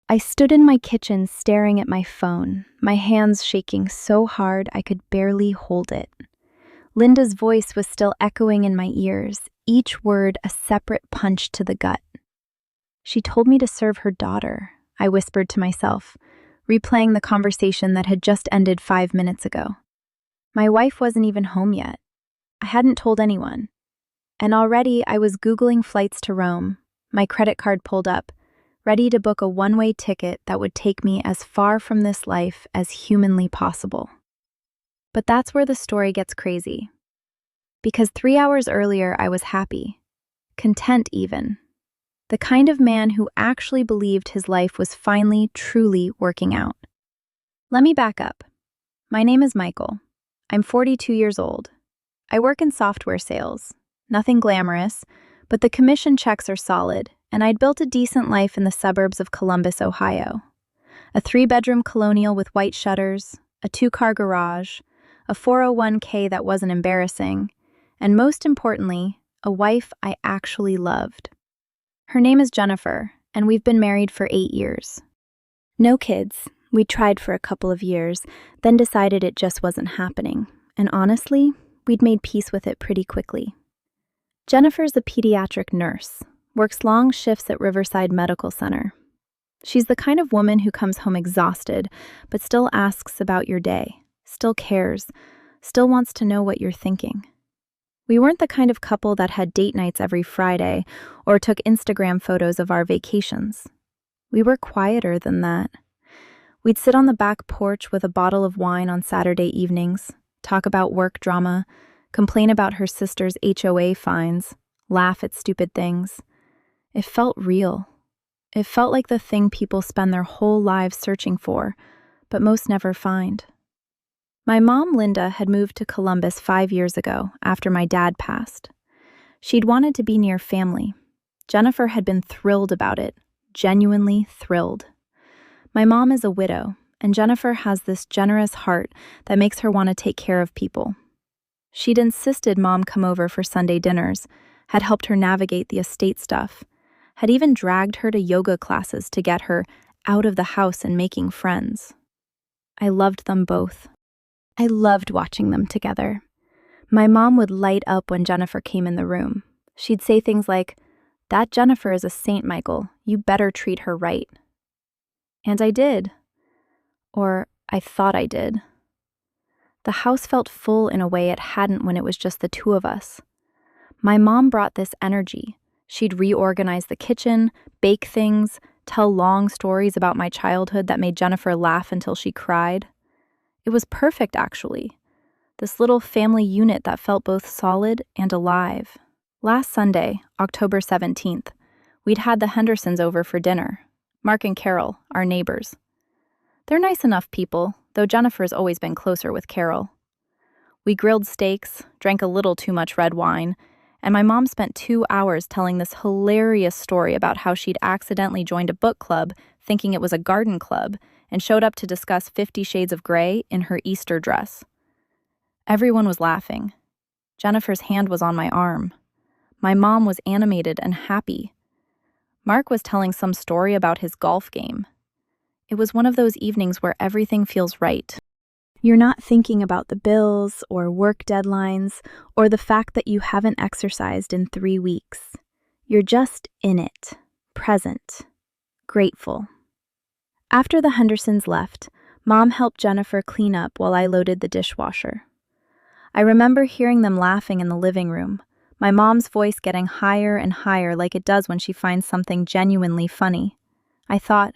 I stood in my kitchen staring at my phone, my hands shaking so hard I could barely hold it. Linda's voice was still echoing in my ears, each word a separate punch to the gut. She told me to serve her daughter, I whispered to myself, replaying the conversation that had just ended 5 minutes ago. My wife wasn't even home yet. I hadn't told anyone. And already I was Googling flights to Rome, my credit card pulled up, ready to book a one-way ticket that would take me as far from this life as humanly possible. But that's where the story gets crazy. Because 3 hours earlier I was happy, content even. The kind of man who actually believed his life was finally, truly working out. Let me back up. My name is Michael. I'm 42 years old. I work in software sales. Nothing glamorous, but the commission checks are solid, and I'd built a decent life in the suburbs of Columbus, Ohio. A 3-bedroom colonial with white shutters, a 2-car garage, a 401k that wasn't embarrassing, and most importantly, a wife I actually loved. Her name is Jennifer, and we've been married for 8 years. No kids. We tried for a couple of years, then decided it just wasn't happening, and honestly, we'd made peace with it pretty quickly. Jennifer's a pediatric nurse, works long shifts at Riverside Medical Center. She's the kind of woman who comes home exhausted, but still asks about your day, still cares, still wants to know what you're thinking. We weren't the kind of couple that had date nights every Friday or took Instagram photos of our vacations. We were quieter than that. We'd sit on the back porch with a bottle of wine on Saturday evenings, talk about work drama, complain about her sister's HOA fines, laugh at stupid things. It felt real. It felt like the thing people spend their whole lives searching for, but most never find. My mom, Linda, had moved to Columbus 5 years ago after my dad passed. She'd wanted to be near family. Jennifer had been thrilled about it, genuinely thrilled. My mom is a widow, and Jennifer has this generous heart that makes her want to take care of people. She'd insisted Mom come over for Sunday dinners, had helped her navigate the estate stuff, had even dragged her to yoga classes to get her out of the house and making friends. I loved them both. I loved watching them together. My mom would light up when Jennifer came in the room. She'd say things like, "That Jennifer is a saint, Michael. You better treat her right." And I did. Or I thought I did. The house felt full in a way it hadn't when it was just the two of us. My mom brought this energy. She'd reorganize the kitchen, bake things, tell long stories about my childhood that made Jennifer laugh until she cried. It was perfect, actually. This little family unit that felt both solid and alive. Last Sunday, October 17th, we'd had the Hendersons over for dinner. Mark and Carol, our neighbors. They're nice enough people, though Jennifer's always been closer with Carol. We grilled steaks, drank a little too much red wine, and my mom spent 2 hours telling this hilarious story about how she'd accidentally joined a book club thinking it was a garden club and showed up to discuss 50 Shades of Grey in her Easter dress. Everyone was laughing. Jennifer's hand was on my arm. My mom was animated and happy. Mark was telling some story about his golf game. It was one of those evenings where everything feels right. You're not thinking about the bills or work deadlines or the fact that you haven't exercised in 3 weeks. You're just in it, present, grateful. After the Hendersons left, Mom helped Jennifer clean up while I loaded the dishwasher. I remember hearing them laughing in the living room, my mom's voice getting higher and higher like it does when she finds something genuinely funny. I thought,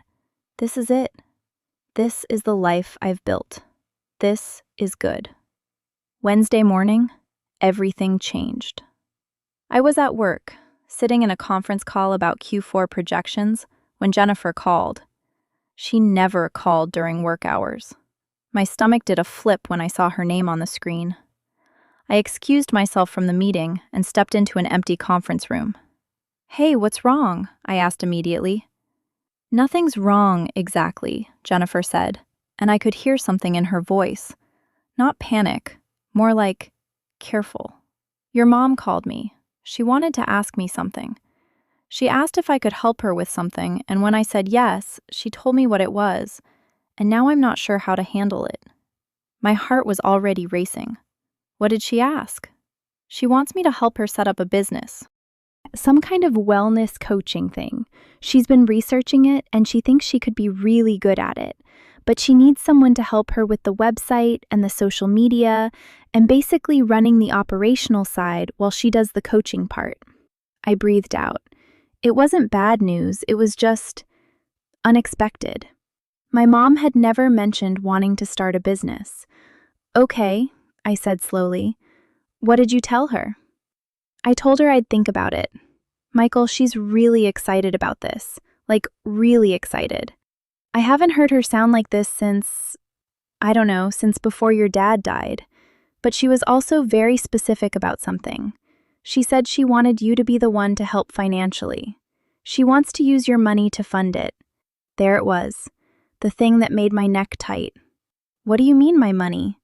this is it. This is the life I've built. This is good. Wednesday morning, everything changed. I was at work, sitting in a conference call about Q4 projections, when Jennifer called. She never called during work hours. My stomach did a flip when I saw her name on the screen. I excused myself from the meeting and stepped into an empty conference room. "Hey, what's wrong?" I asked immediately. "Nothing's wrong, exactly," Jennifer said, and I could hear something in her voice. Not panic, more like, careful. "Your mom called me. She wanted to ask me something. She asked if I could help her with something, and when I said yes, she told me what it was, and now I'm not sure how to handle it. My heart was already racing. What did she ask? She wants me to help her set up a business. Some kind of wellness coaching thing. She's been researching it, and she thinks she could be really good at it. But she needs someone to help her with the website and the social media, and basically running the operational side while she does the coaching part. I breathed out. It wasn't bad news, it was just unexpected. My mom had never mentioned wanting to start a business. Okay, I said slowly. What did you tell her? I told her I'd think about it. Michael, she's really excited about this. Like, really excited. I haven't heard her sound like this since, I don't know, since before your dad died. But she was also very specific about something. She said she wanted you to be the one to help financially. She wants to use your money to fund it. There it was, the thing that made my neck tight. What do you mean, my money?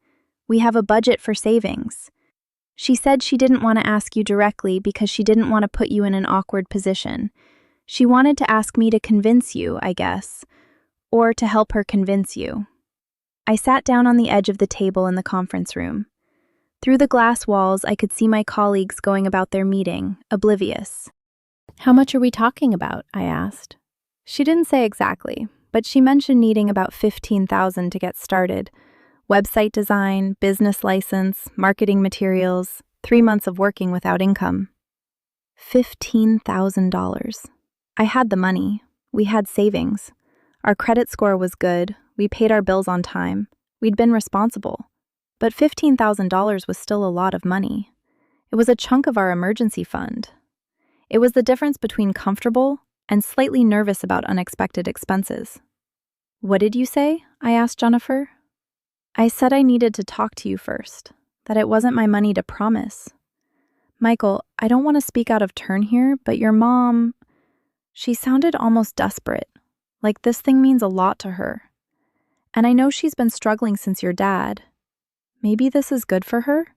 We have a budget for savings. She said she didn't want to ask you directly because she didn't want to put you in an awkward position. She wanted to ask me to convince you, I guess, or to help her convince you. I sat down on the edge of the table in the conference room. Through the glass walls, I could see my colleagues going about their meeting, oblivious. How much are we talking about? I asked. She didn't say exactly, but she mentioned needing about $15,000 to get started. Website design, business license, marketing materials, 3 months of working without income. $15,000. I had the money. We had savings. Our credit score was good. We paid our bills on time. We'd been responsible. But $15,000 was still a lot of money. It was a chunk of our emergency fund. It was the difference between comfortable and slightly nervous about unexpected expenses. What did you say? I asked Jennifer. I said I needed to talk to you first, that it wasn't my money to promise. Michael, I don't want to speak out of turn here, but your mom, she sounded almost desperate, like this thing means a lot to her. And I know she's been struggling since your dad. Maybe this is good for her?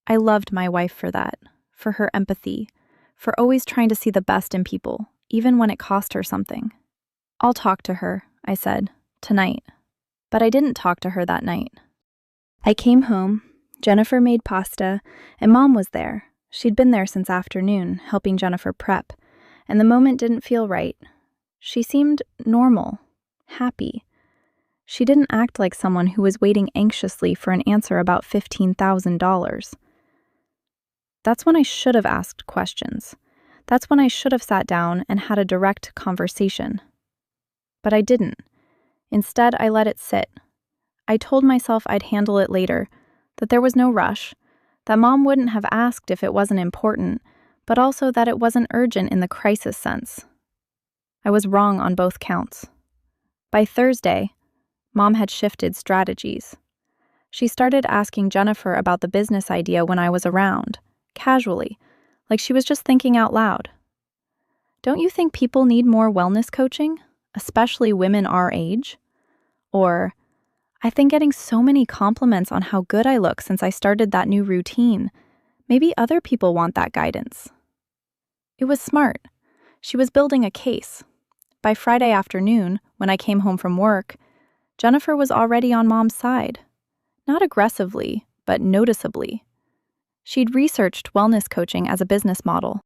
I loved my wife for that, for her empathy, for always trying to see the best in people, even when it cost her something. I'll talk to her, I said, tonight. But I didn't talk to her that night. I came home, Jennifer made pasta, and Mom was there. She'd been there since afternoon, helping Jennifer prep, and the moment didn't feel right. She seemed normal, happy. She didn't act like someone who was waiting anxiously for an answer about $15,000. That's when I should have asked questions. That's when I should have sat down and had a direct conversation. But I didn't. Instead, I let it sit. I told myself I'd handle it later, that there was no rush, that Mom wouldn't have asked if it wasn't important, but also that it wasn't urgent in the crisis sense. I was wrong on both counts. By Thursday, Mom had shifted strategies. She started asking Jennifer about the business idea when I was around, casually, like she was just thinking out loud. Don't you think people need more wellness coaching, especially women our age? Or, I've been getting so many compliments on how good I look since I started that new routine. Maybe other people want that guidance. It was smart. She was building a case. By Friday afternoon, when I came home from work, Jennifer was already on Mom's side. Not aggressively, but noticeably. She'd researched wellness coaching as a business model.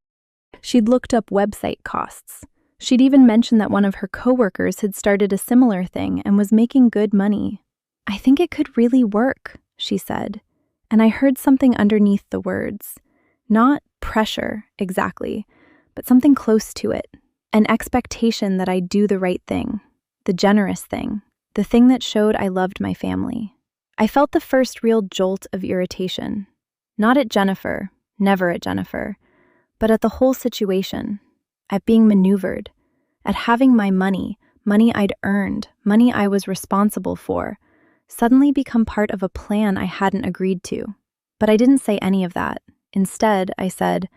She'd looked up website costs. She'd even mentioned that one of her coworkers had started a similar thing and was making good money. I think it could really work, she said. And I heard something underneath the words. Not pressure, exactly, but something close to it. An expectation that I'd do the right thing, the generous thing, the thing that showed I loved my family. I felt the first real jolt of irritation. Not at Jennifer, never at Jennifer, but at the whole situation. At being maneuvered, at having my money I'd earned, money I was responsible for, suddenly become part of a plan I hadn't agreed to. But I didn't say any of that. Instead, I said,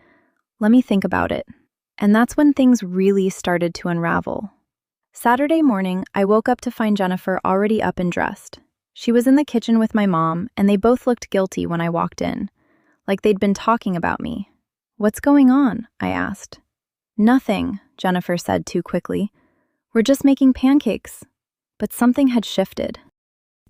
let me think about it. And that's when things really started to unravel. Saturday morning, I woke up to find Jennifer already up and dressed. She was in the kitchen with my mom, and they both looked guilty when I walked in, like they'd been talking about me. What's going on? I asked. Nothing, Jennifer said too quickly. "We're just making pancakes." But something had shifted.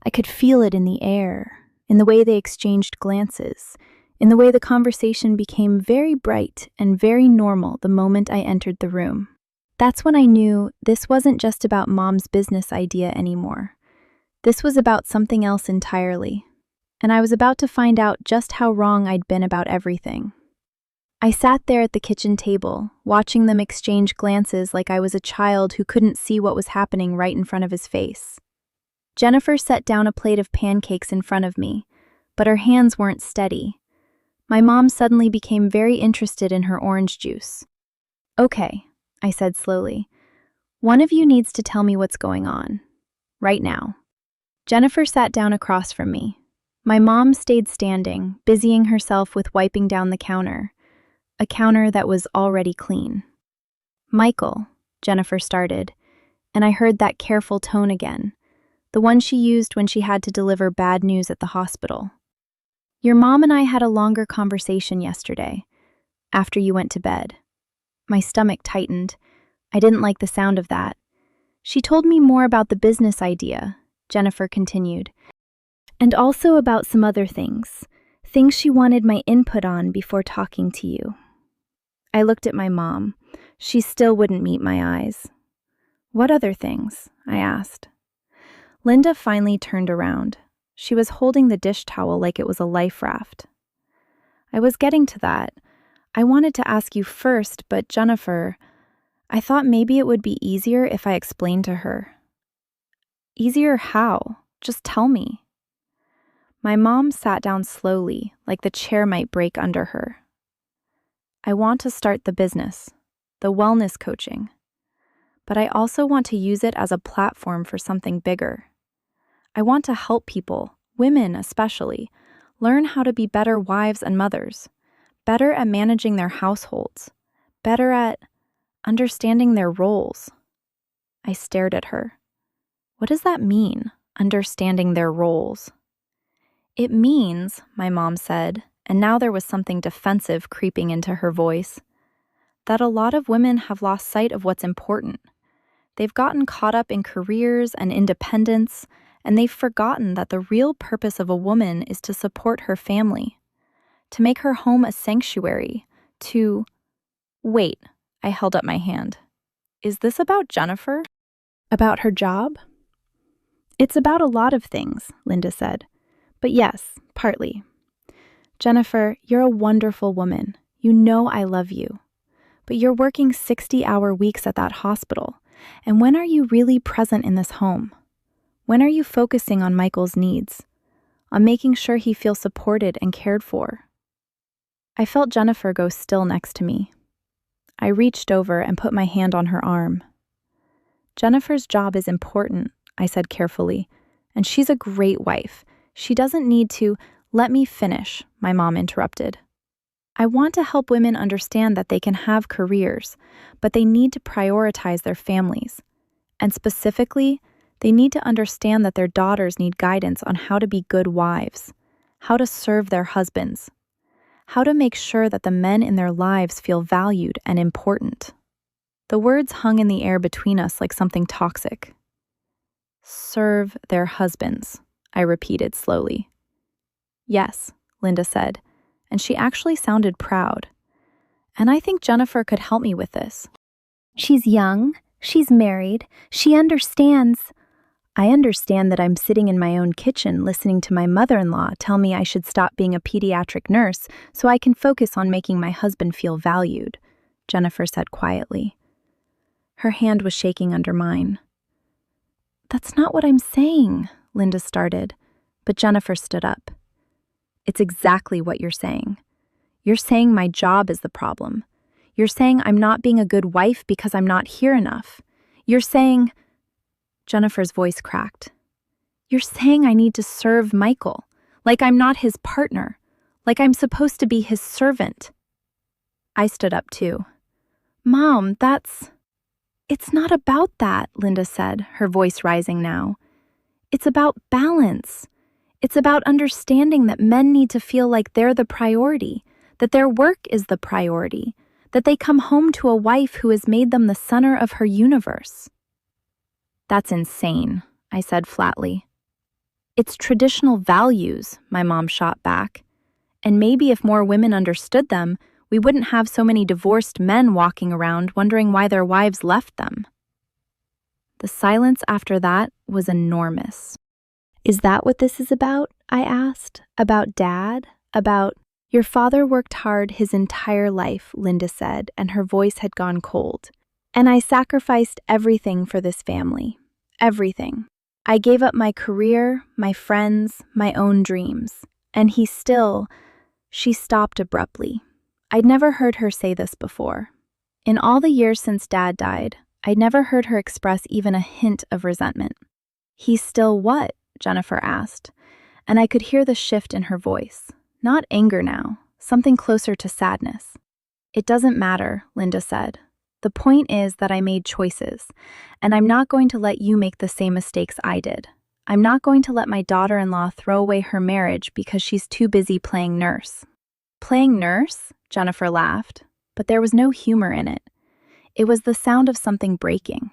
I could feel it in the air, in the way they exchanged glances, in the way the conversation became very bright and very normal the moment I entered the room. That's when I knew this wasn't just about Mom's business idea anymore. This was about something else entirely, and I was about to find out just how wrong I'd been about everything. I sat there at the kitchen table, watching them exchange glances like I was a child who couldn't see what was happening right in front of his face. Jennifer set down a plate of pancakes in front of me, but her hands weren't steady. My mom suddenly became very interested in her orange juice. "Okay," I said slowly. "One of you needs to tell me what's going on. Right now." Jennifer sat down across from me. My mom stayed standing, busying herself with wiping down the counter, a counter that was already clean. "Michael," Jennifer started, and I heard that careful tone again, the one she used when she had to deliver bad news at the hospital. "Your mom and I had a longer conversation yesterday, after you went to bed." My stomach tightened. I didn't like the sound of that. "She told me more about the business idea," Jennifer continued, "and also about some other things she wanted my input on before talking to you." I looked at my mom. She still wouldn't meet my eyes. "What other things?" I asked. Linda finally turned around. She was holding the dish towel like it was a life raft. "I was getting to that. I wanted to ask you first, but Jennifer, I thought maybe it would be easier if I explained to her." "Easier how? Just tell me." My mom sat down slowly, like the chair might break under her. "I want to start the business, the wellness coaching, but I also want to use it as a platform for something bigger. I want to help people, women especially, learn how to be better wives and mothers, better at managing their households, better at understanding their roles." I stared at her. "What does that mean, understanding their roles?" "It means," my mom said, and now there was something defensive creeping into her voice, "that a lot of women have lost sight of what's important. They've gotten caught up in careers and independence, and they've forgotten that the real purpose of a woman is to support her family, to make her home a sanctuary, to—" "Wait," I held up my hand. "Is this about Jennifer? About her job?" "It's about a lot of things," Linda said. "But yes, partly. Jennifer, you're a wonderful woman. You know I love you. But you're working 60-hour weeks at that hospital. And when are you really present in this home? When are you focusing on Michael's needs? On making sure he feels supported and cared for?" I felt Jennifer go still next to me. I reached over and put my hand on her arm. "Jennifer's job is important," I said carefully, "and she's a great wife. She doesn't need to—" "Let me finish," my mom interrupted. "I want to help women understand that they can have careers, but they need to prioritize their families. And specifically, they need to understand that their daughters need guidance on how to be good wives, how to serve their husbands, how to make sure that the men in their lives feel valued and important." The words hung in the air between us like something toxic. "Serve their husbands," I repeated slowly. "Yes," Linda said, and she actually sounded proud. "And I think Jennifer could help me with this. She's young, she's married, she understands—" "I understand that I'm sitting in my own kitchen listening to my mother-in-law tell me I should stop being a pediatric nurse so I can focus on making my husband feel valued," Jennifer said quietly. Her hand was shaking under mine. "That's not what I'm saying," Linda started, but Jennifer stood up. "It's exactly what you're saying. You're saying my job is the problem. You're saying I'm not being a good wife because I'm not here enough. You're saying—" Jennifer's voice cracked. "You're saying I need to serve Michael, like I'm not his partner, like I'm supposed to be his servant." I stood up too. "Mom, It's not about that," Linda said, her voice rising now. "It's about balance. It's about understanding that men need to feel like they're the priority, that their work is the priority, that they come home to a wife who has made them the center of her universe. That's insane, I said flatly. It's traditional values, my mom shot back. And maybe if more women understood them, we wouldn't have so many divorced men walking around wondering why their wives left them. The silence after that was enormous. Is that what this is about? I asked. About Dad? About... Your father worked hard his entire life, Linda said, and her voice had gone cold. And I sacrificed everything for this family. Everything. I gave up my career, my friends, my own dreams. And he still... She stopped abruptly. I'd never heard her say this before. In all the years since Dad died, I'd never heard her express even a hint of resentment. He still what? Jennifer asked, and I could hear the shift in her voice. Not anger now, something closer to sadness. It doesn't matter, Linda said. The point is that I made choices, and I'm not going to let you make the same mistakes I did. I'm not going to let my daughter-in-law throw away her marriage because she's too busy playing nurse. Playing nurse? Jennifer laughed, but there was no humor in it. It was the sound of something breaking.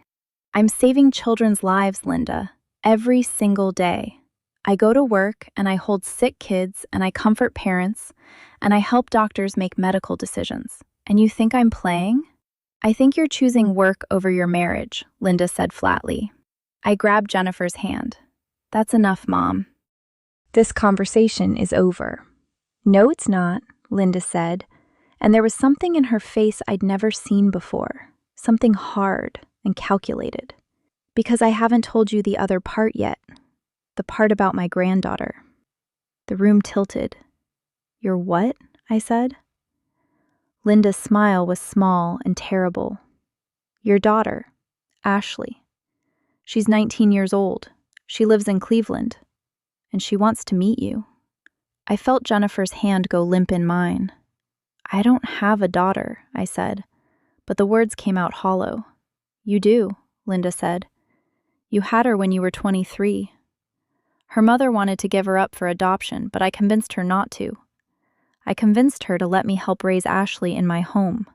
I'm saving children's lives, Linda, every single day. I go to work and I hold sick kids and I comfort parents and I help doctors make medical decisions. And you think I'm playing? I think you're choosing work over your marriage, Linda said flatly. I grabbed Jennifer's hand. That's enough, Mom. This conversation is over. No, it's not, Linda said, and there was something in her face I'd never seen before, something hard and calculated. Because I haven't told you the other part yet, the part about my granddaughter. The room tilted. Your what? I said. Linda's smile was small and terrible. Your daughter, Ashley. She's 19 years old. She lives in Cleveland, and she wants to meet you. I felt Jennifer's hand go limp in mine. I don't have a daughter, I said, but the words came out hollow. You do, Linda said. You had her when you were 23. Her mother wanted to give her up for adoption, but I convinced her not to. I convinced her to let me help raise Ashley in my home,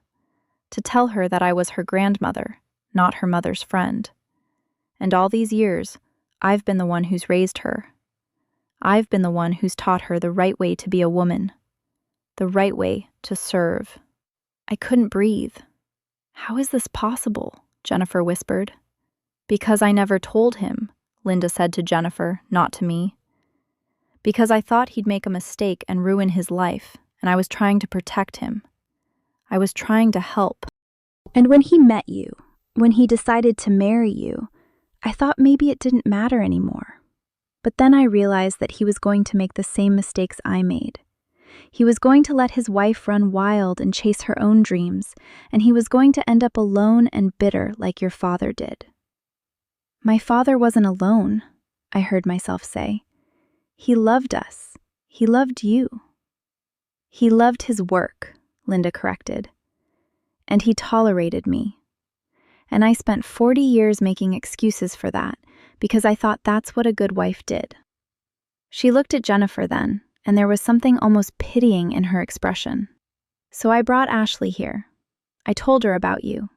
to tell her that I was her grandmother, not her mother's friend. And all these years, I've been the one who's raised her. I've been the one who's taught her the right way to be a woman, the right way to serve. I couldn't breathe. How is this possible? Jennifer whispered. Because I never told him, Linda said to Jennifer, not to me. Because I thought he'd make a mistake and ruin his life, and I was trying to protect him. I was trying to help. And when he met you, when he decided to marry you, I thought maybe it didn't matter anymore. But then I realized that he was going to make the same mistakes I made. He was going to let his wife run wild and chase her own dreams, and he was going to end up alone and bitter like your father did. My father wasn't alone, I heard myself say. He loved us. He loved you. He loved his work, Linda corrected. And he tolerated me. And I spent 40 years making excuses for that, because I thought that's what a good wife did. She looked at Jennifer then, and there was something almost pitying in her expression. So I brought Ashley here. I told her about you.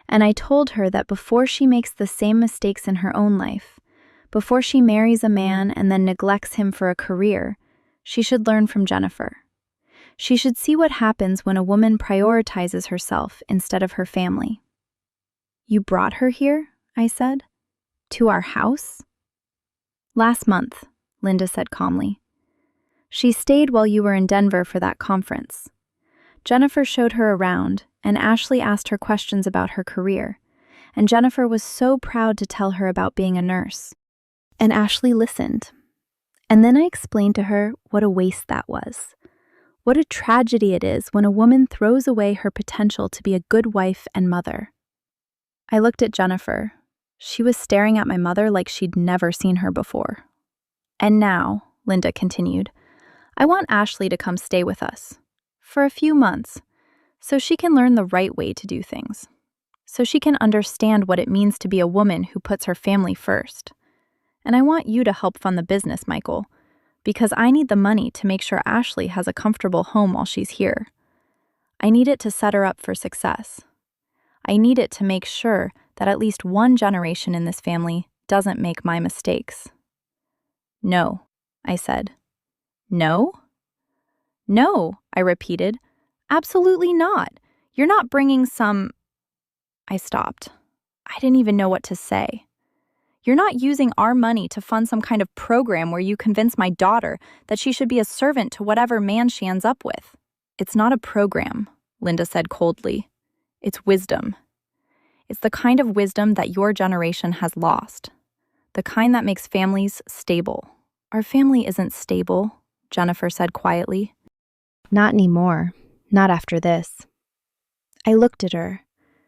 And I told her that before she makes the same mistakes in her own life, before she marries a man and then neglects him for a career, she should learn from Jennifer. She should see what happens when a woman prioritizes herself instead of her family. You brought her here? I said. To our house? Last month, Linda said calmly. She stayed while you were in Denver for that conference. Jennifer showed her around, and Ashley asked her questions about her career, and Jennifer was so proud to tell her about being a nurse. And Ashley listened. And then I explained to her what a waste that was. What a tragedy it is when a woman throws away her potential to be a good wife and mother. I looked at Jennifer. She was staring at my mother like she'd never seen her before. And now, Linda continued, I want Ashley to come stay with us. For a few months, so she can learn the right way to do things. So she can understand what it means to be a woman who puts her family first. And I want you to help fund the business, Michael, because I need the money to make sure Ashley has a comfortable home while she's here. I need it to set her up for success. I need it to make sure that at least one generation in this family doesn't make my mistakes. No, I said. No? No, I repeated. Absolutely not. You're not bringing some... I stopped. I didn't even know what to say. You're not using our money to fund some kind of program where you convince my daughter that she should be a servant to whatever man she ends up with. It's not a program, Linda said coldly. It's wisdom. It's the kind of wisdom that your generation has lost. The kind that makes families stable. Our family isn't stable, Jennifer said quietly. Not anymore. Not after this. I looked at her.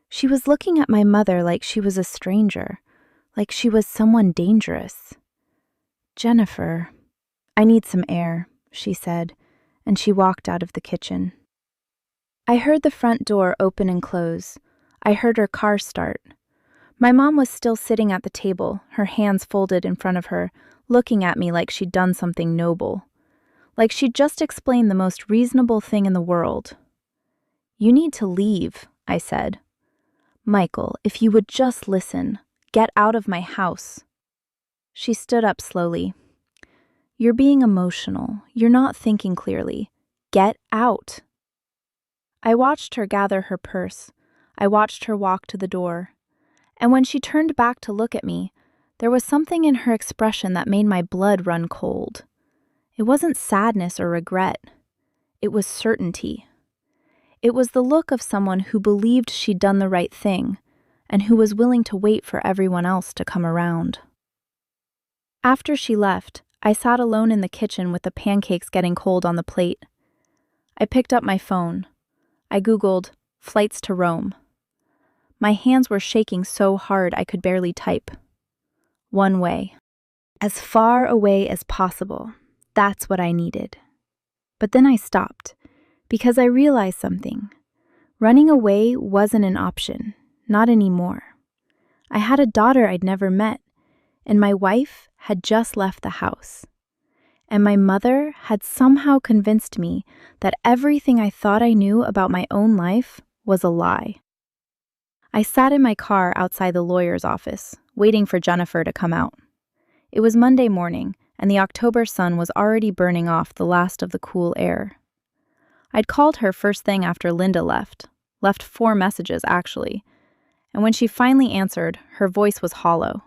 She was looking at my mother like she was a stranger, like she was someone dangerous. Jennifer, I need some air, she said, and she walked out of the kitchen. I heard the front door open and close. I heard her car start. My mom was still sitting at the table, her hands folded in front of her, looking at me like she'd done something noble. Like she'd just explained the most reasonable thing in the world. You need to leave, I said. Michael, if you would just listen, get out of my house. She stood up slowly. You're being emotional. You're not thinking clearly. Get out. I watched her gather her purse. I watched her walk to the door. And when she turned back to look at me, there was something in her expression that made my blood run cold. It wasn't sadness or regret. It was certainty. It was the look of someone who believed she'd done the right thing and who was willing to wait for everyone else to come around. After she left, I sat alone in the kitchen with the pancakes getting cold on the plate. I picked up my phone. I Googled flights to Rome. My hands were shaking so hard I could barely type. One way. As far away as possible. That's what I needed. But then I stopped, because I realized something. Running away wasn't an option, not anymore. I had a daughter I'd never met, and my wife had just left the house. And my mother had somehow convinced me that everything I thought I knew about my own life was a lie. I sat in my car outside the lawyer's office, waiting for Jennifer to come out. It was Monday morning, and the October sun was already burning off the last of the cool air. I'd called her first thing after Linda left 4 messages actually, and when she finally answered, her voice was hollow.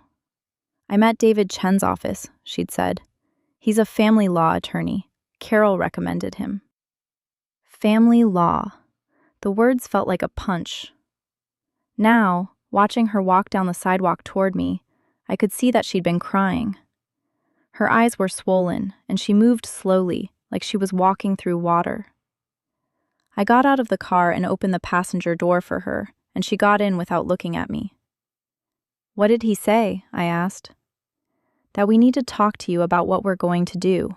I'm at David Chen's office, she'd said. He's a family law attorney. Carol recommended him. Family law. The words felt like a punch. Now, watching her walk down the sidewalk toward me, I could see that she'd been crying. Her eyes were swollen, and she moved slowly, like she was walking through water. I got out of the car and opened the passenger door for her, and she got in without looking at me. What did he say? I asked. That we need to talk to you about what we're going to do.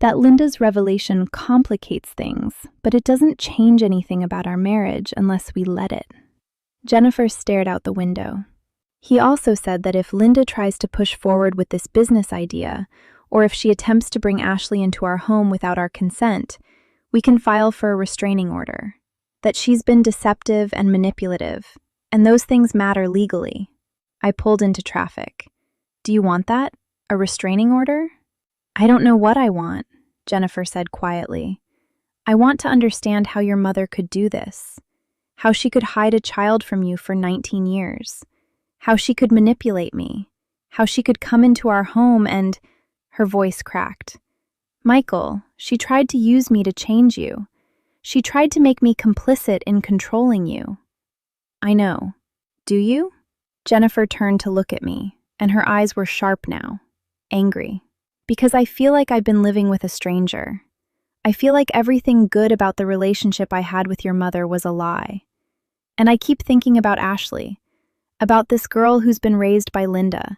That Linda's revelation complicates things, but it doesn't change anything about our marriage unless we let it. Jennifer stared out the window. He also said that if Linda tries to push forward with this business idea, or if she attempts to bring Ashley into our home without our consent, we can file for a restraining order. That she's been deceptive and manipulative, and those things matter legally. I pulled into traffic. Do you want that? A restraining order? I don't know what I want, Jennifer said quietly. I want to understand how your mother could do this. How she could hide a child from you for 19 years. How she could manipulate me. How she could come into our home and... Her voice cracked. Michael, she tried to use me to change you. She tried to make me complicit in controlling you. I know. Do you? Jennifer turned to look at me, and her eyes were sharp now, angry. Because I feel like I've been living with a stranger. I feel like everything good about the relationship I had with your mother was a lie. And I keep thinking about Ashley, about this girl who's been raised by Linda,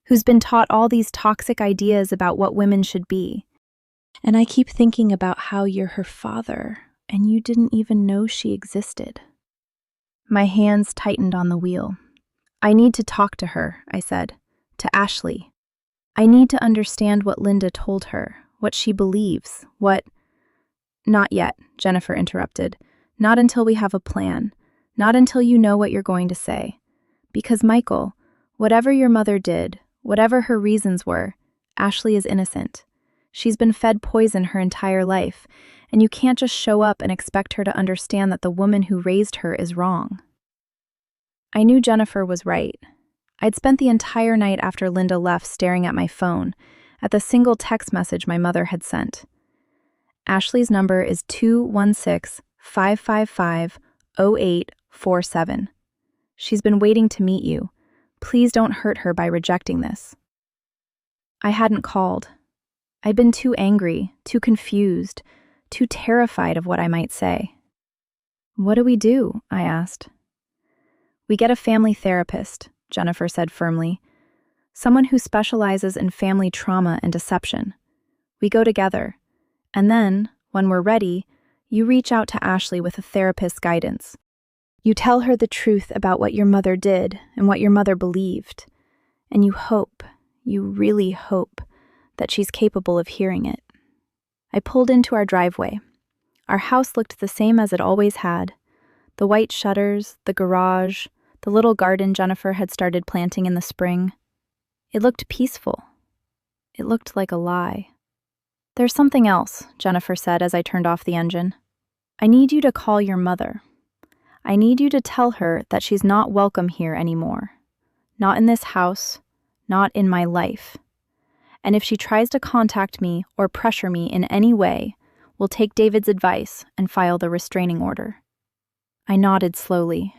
who's been taught all these toxic ideas about what women should be. And I keep thinking about how you're her father, and you didn't even know she existed. My hands tightened on the wheel. I need to talk to her, I said, to Ashley. I need to understand what Linda told her, what she believes, what... Not yet, Jennifer interrupted. Not until we have a plan. Not until you know what you're going to say. Because, Michael, whatever your mother did, whatever her reasons were, Ashley is innocent. She's been fed poison her entire life, and you can't just show up and expect her to understand that the woman who raised her is wrong. I knew Jennifer was right. I'd spent the entire night after Linda left staring at my phone, at the single text message my mother had sent. Ashley's number is 216-555-0847. She's been waiting to meet you. Please don't hurt her by rejecting this. I hadn't called. I'd been too angry, too confused, too terrified of what I might say. What do we do? I asked. We get a family therapist, Jennifer said firmly. Someone who specializes in family trauma and deception. We go together. And then, when we're ready, you reach out to Ashley with a therapist's guidance. You tell her the truth about what your mother did and what your mother believed. And you hope, you really hope, that she's capable of hearing it. I pulled into our driveway. Our house looked the same as it always had. The white shutters, the garage, the little garden Jennifer had started planting in the spring. It looked peaceful. It looked like a lie. There's something else, Jennifer said as I turned off the engine. I need you to call your mother. I need you to tell her that she's not welcome here anymore. Not in this house, not in my life. And if she tries to contact me or pressure me in any way, we'll take David's advice and file the restraining order. I nodded slowly.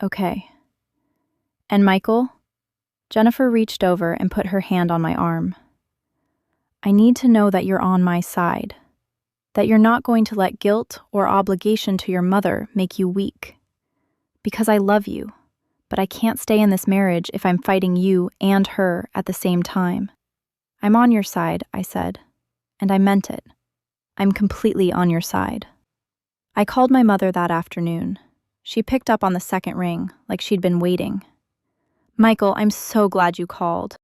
Okay. And Michael? Jennifer reached over and put her hand on my arm. I need to know that you're on my side, that you're not going to let guilt or obligation to your mother make you weak. Because I love you, but I can't stay in this marriage if I'm fighting you and her at the same time. I'm on your side, I said, and I meant it. I'm completely on your side. I called my mother that afternoon. She picked up on the second ring, like she'd been waiting. Michael, I'm so glad you called.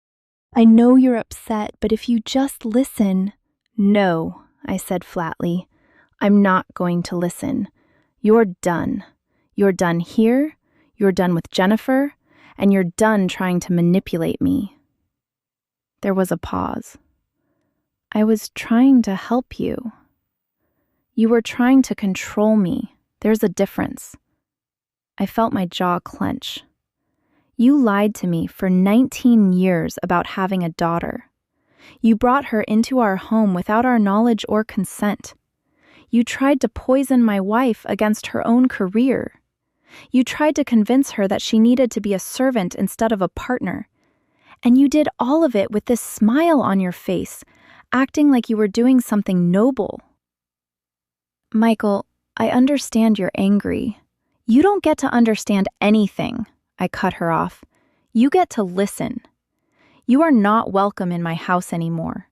I know you're upset, but if you just listen... No, I said flatly. I'm not going to listen. You're done. You're done here, you're done with Jennifer, and you're done trying to manipulate me. There was a pause. I was trying to help you. You were trying to control me. There's a difference. I felt my jaw clench. You lied to me for 19 years about having a daughter. You brought her into our home without our knowledge or consent. You tried to poison my wife against her own career. You tried to convince her that she needed to be a servant instead of a partner. And you did all of it with this smile on your face, acting like you were doing something noble. Michael, I understand you're angry. You don't get to understand anything. I cut her off. You get to listen. You are not welcome in my house anymore.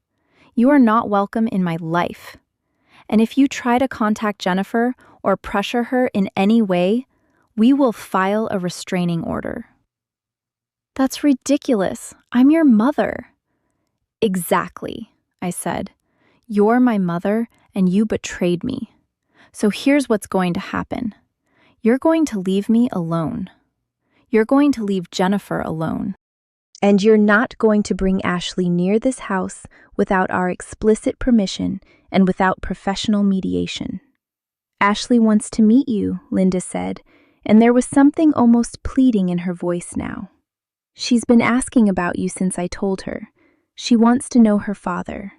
You are not welcome in my life. And if you try to contact Jennifer or pressure her in any way, we will file a restraining order. That's ridiculous. I'm your mother. Exactly, I said. You're my mother and you betrayed me. So here's what's going to happen. You're going to leave me alone. You're going to leave Jennifer alone. And you're not going to bring Ashley near this house without our explicit permission and without professional mediation. Ashley wants to meet you, Linda said, and there was something almost pleading in her voice now. She's been asking about you since I told her. She wants to know her father.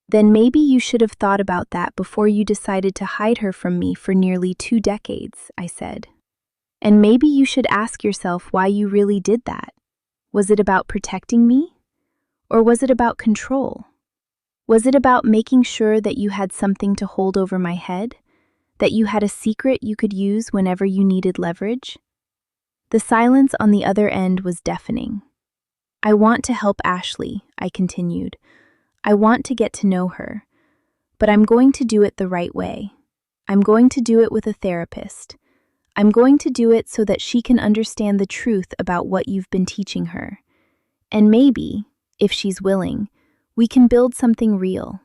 Then maybe you should have thought about that before you decided to hide her from me for nearly 2 decades, I said. And maybe you should ask yourself why you really did that. Was it about protecting me? Or was it about control? Was it about making sure that you had something to hold over my head? That you had a secret you could use whenever you needed leverage? The silence on the other end was deafening. I want to help Ashley, I continued. I want to get to know her. But I'm going to do it the right way. I'm going to do it with a therapist. I'm going to do it so that she can understand the truth about what you've been teaching her. And maybe, if she's willing, we can build something real.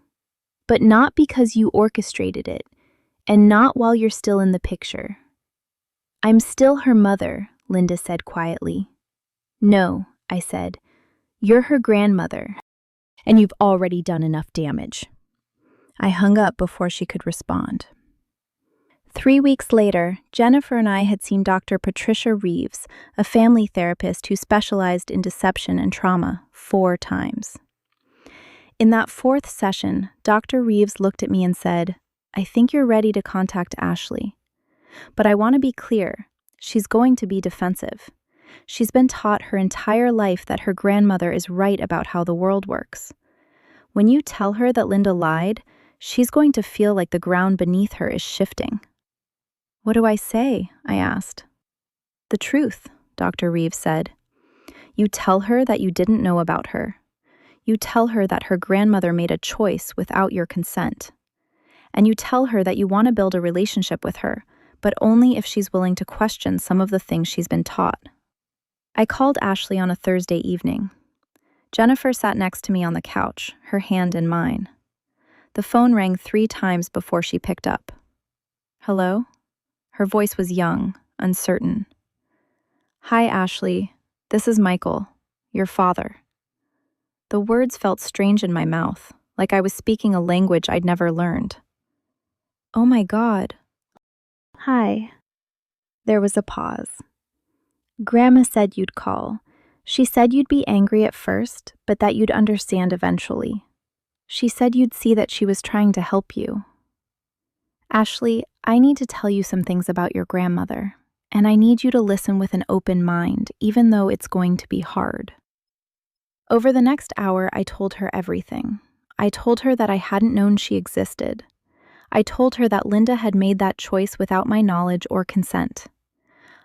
But not because you orchestrated it. And not while you're still in the picture. I'm still her mother, Linda said quietly. No, I said. You're her grandmother, and you've already done enough damage. I hung up before she could respond. 3 weeks later, Jennifer and I had seen Dr. Patricia Reeves, a family therapist who specialized in deception and trauma, 4 times. In that 4th session, Dr. Reeves looked at me and said, I think you're ready to contact Ashley. But I want to be clear, she's going to be defensive. She's been taught her entire life that her grandmother is right about how the world works. When you tell her that Linda lied, she's going to feel like the ground beneath her is shifting. What do I say? I asked. The truth, Dr. Reeves said. You tell her that you didn't know about her. You tell her that her grandmother made a choice without your consent. And you tell her that you want to build a relationship with her, but only if she's willing to question some of the things she's been taught. I called Ashley on a Thursday evening. Jennifer sat next to me on the couch, her hand in mine. The phone rang 3 times before she picked up. Hello? Her voice was young, uncertain. Hi, Ashley. This is Michael, your father. The words felt strange in my mouth, like I was speaking a language I'd never learned. Oh my God. Hi. There was a pause. Grandma said you'd call. She said you'd be angry at first, but that you'd understand eventually. She said you'd see that she was trying to help you. Ashley, I need to tell you some things about your grandmother, and I need you to listen with an open mind, even though it's going to be hard. Over the next hour, I told her everything. I told her that I hadn't known she existed. I told her that Linda had made that choice without my knowledge or consent.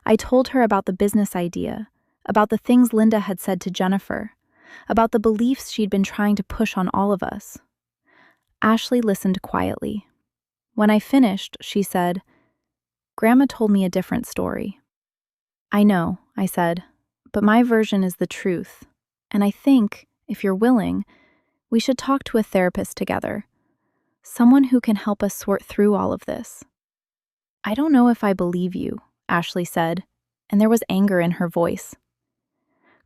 I told her about the business idea, about the things Linda had said to Jennifer, about the beliefs she'd been trying to push on all of us. Ashley listened quietly. When I finished, she said, Grandma told me a different story. I know, I said, but my version is the truth, and I think, if you're willing, we should talk to a therapist together, someone who can help us sort through all of this. I don't know if I believe you, Ashley said, and there was anger in her voice.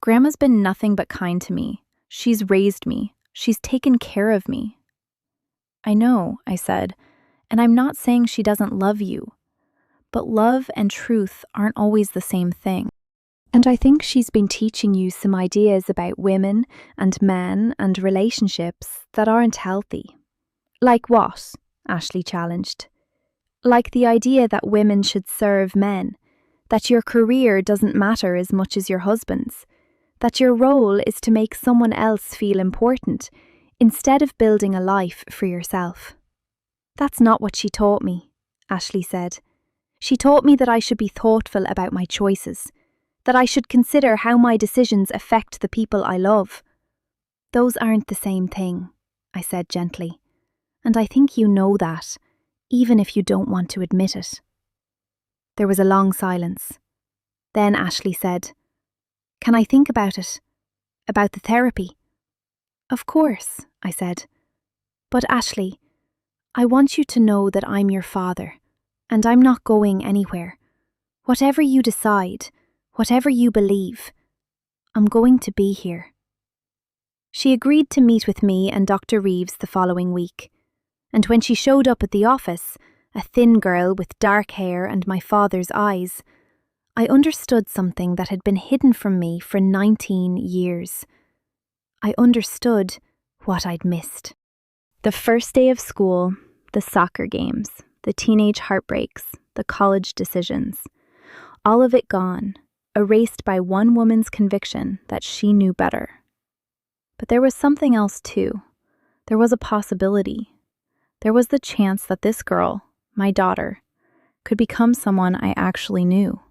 Grandma's been nothing but kind to me. She's raised me. She's taken care of me. I know, I said, and I'm not saying she doesn't love you. But love and truth aren't always the same thing. And I think she's been teaching you some ideas about women and men and relationships that aren't healthy. Like what? Ashley challenged. Like the idea that women should serve men, that your career doesn't matter as much as your husband's, that your role is to make someone else feel important instead of building a life for yourself. That's not what she taught me, Ashley said. She taught me that I should be thoughtful about my choices, that I should consider how my decisions affect the people I love. Those aren't the same thing, I said gently, and I think you know that, even if you don't want to admit it. There was a long silence. Then Ashley said, Can I think about it? About the therapy? Of course, I said. But Ashley, I want you to know that I'm your father, and I'm not going anywhere. Whatever you decide, whatever you believe, I'm going to be here. She agreed to meet with me and Dr. Reeves the following week, and when she showed up at the office, a thin girl with dark hair and my father's eyes, I understood something that had been hidden from me for 19 years. I understood what I'd missed. The first day of school, the soccer games, the teenage heartbreaks, the college decisions, all of it gone, erased by one woman's conviction that she knew better. But there was something else too. There was a possibility. There was the chance that this girl, my daughter, could become someone I actually knew.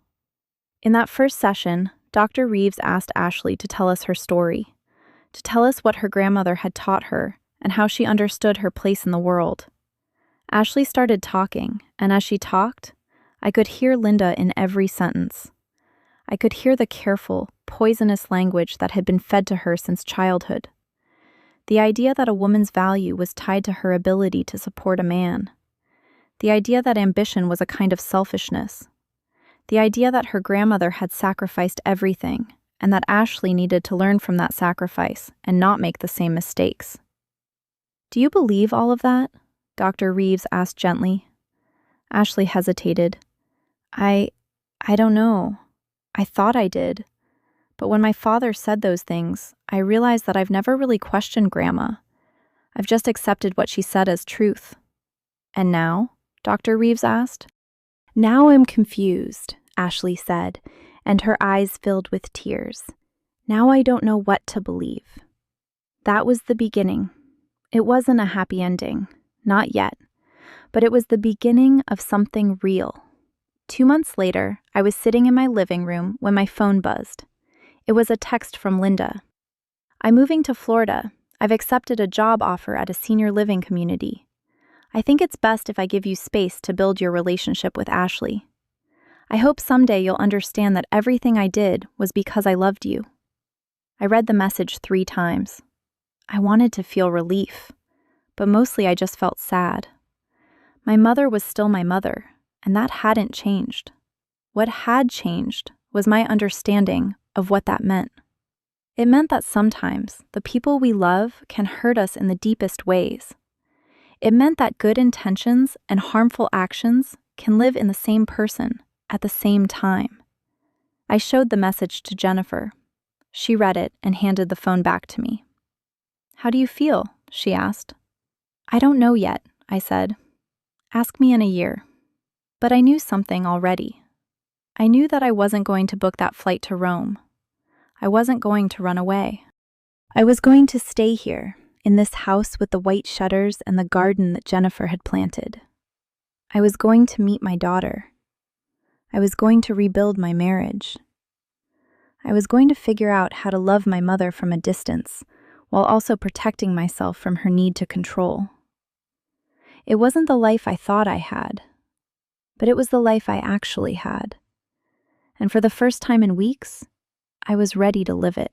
In that first session, Dr. Reeves asked Ashley to tell us her story, to tell us what her grandmother had taught her and how she understood her place in the world. Ashley started talking, and as she talked, I could hear Linda in every sentence. I could hear the careful, poisonous language that had been fed to her since childhood. The idea that a woman's value was tied to her ability to support a man. The idea that ambition was a kind of selfishness. The idea that her grandmother had sacrificed everything, and that Ashley needed to learn from that sacrifice and not make the same mistakes. "Do you believe all of that?" Dr. Reeves asked gently. Ashley hesitated. I don't know. I thought I did. But when my father said those things, I realized that I've never really questioned Grandma. I've just accepted what she said as truth. "And now?" Dr. Reeves asked. "Now I'm confused," Ashley said, and her eyes filled with tears. "Now I don't know what to believe." That was the beginning. It wasn't a happy ending, not yet, but it was the beginning of something real. 2 months later, I was sitting in my living room when my phone buzzed. It was a text from Linda. "I'm moving to Florida. I've accepted a job offer at a senior living community. I think it's best if I give you space to build your relationship with Ashley. I hope someday you'll understand that everything I did was because I loved you." I read the message 3 times. I wanted to feel relief, but mostly I just felt sad. My mother was still my mother, and that hadn't changed. What had changed was my understanding of what that meant. It meant that sometimes the people we love can hurt us in the deepest ways. It meant that good intentions and harmful actions can live in the same person at the same time. I showed the message to Jennifer. She read it and handed the phone back to me. "How do you feel?" she asked. "I don't know yet," I said. "Ask me in a year." But I knew something already. I knew that I wasn't going to book that flight to Rome. I wasn't going to run away. I was going to stay here, in this house with the white shutters and the garden that Jennifer had planted. I was going to meet my daughter. I was going to rebuild my marriage. I was going to figure out how to love my mother from a distance, while also protecting myself from her need to control. It wasn't the life I thought I had, but it was the life I actually had. And for the first time in weeks, I was ready to live it.